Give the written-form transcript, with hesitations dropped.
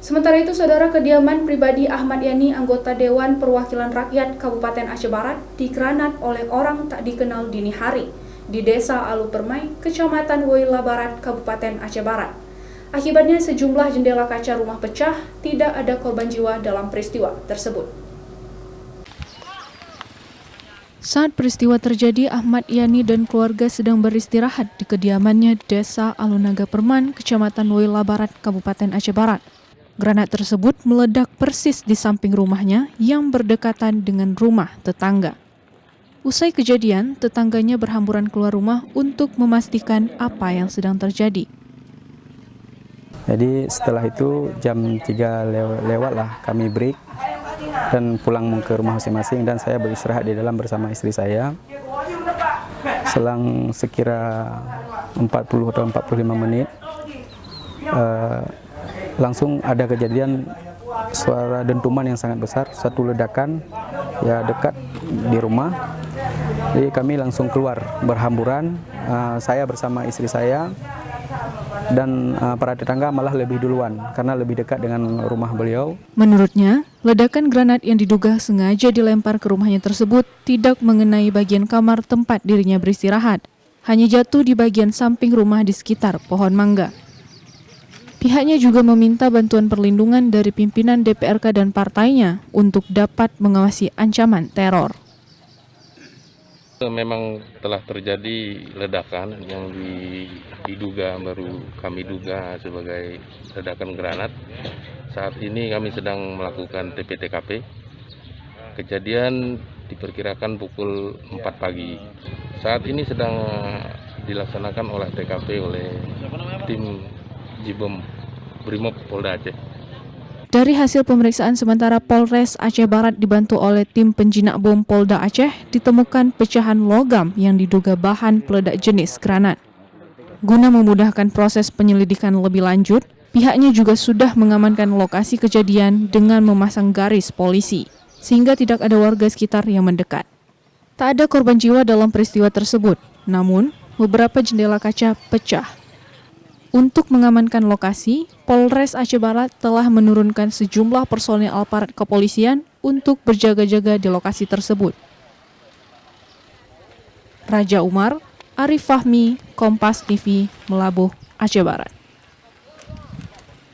Sementara itu, saudara, kediaman pribadi Ahmad Yani, anggota Dewan Perwakilan Rakyat Kabupaten Aceh Barat, digranat oleh orang tak dikenal dini hari di Desa Alu Permai, Kecamatan Woila Barat, Kabupaten Aceh Barat. Akibatnya sejumlah jendela kaca rumah pecah, tidak ada korban jiwa dalam peristiwa tersebut. Saat peristiwa terjadi, Ahmad Yani dan keluarga sedang beristirahat di kediamannya Desa Alunaga Perman, Kecamatan Woila Barat, Kabupaten Aceh Barat. Granat tersebut meledak persis di samping rumahnya yang berdekatan dengan rumah tetangga. Usai kejadian, tetangganya berhamburan keluar rumah untuk memastikan apa yang sedang terjadi. Jadi setelah itu jam 3 lewat lah kami break dan pulang ke rumah masing-masing, dan saya beristirahat di dalam bersama istri saya. Selang sekira 40 atau 45 menit langsung ada kejadian suara dentuman yang sangat besar, satu ledakan ya dekat di rumah. Jadi kami langsung keluar berhamburan, saya bersama istri saya, dan para tetangga malah lebih duluan karena lebih dekat dengan rumah beliau. Menurutnya, ledakan granat yang diduga sengaja dilempar ke rumahnya tersebut tidak mengenai bagian kamar tempat dirinya beristirahat, hanya jatuh di bagian samping rumah di sekitar pohon mangga. Pihaknya juga meminta bantuan perlindungan dari pimpinan DPRK dan partainya untuk dapat mengawasi ancaman teror. Memang telah terjadi ledakan yang diduga, baru kami duga sebagai ledakan granat. Saat ini kami sedang melakukan TP-TKP. Kejadian diperkirakan pukul 4 pagi. Saat ini sedang dilaksanakan olah TKP oleh tim Jibom Brimob Polda Aceh. Dari hasil pemeriksaan sementara Polres Aceh Barat dibantu oleh tim penjinak bom Polda Aceh, ditemukan pecahan logam yang diduga bahan peledak jenis granat. Guna memudahkan proses penyelidikan lebih lanjut, pihaknya juga sudah mengamankan lokasi kejadian dengan memasang garis polisi, sehingga tidak ada warga sekitar yang mendekat. Tak ada korban jiwa dalam peristiwa tersebut, namun beberapa jendela kaca pecah. Untuk mengamankan lokasi, Polres Aceh Barat telah menurunkan sejumlah personil aparat kepolisian untuk berjaga-jaga di lokasi tersebut. Raja Umar, Arif Fahmi, Kompas TV, Melabuh, Aceh Barat.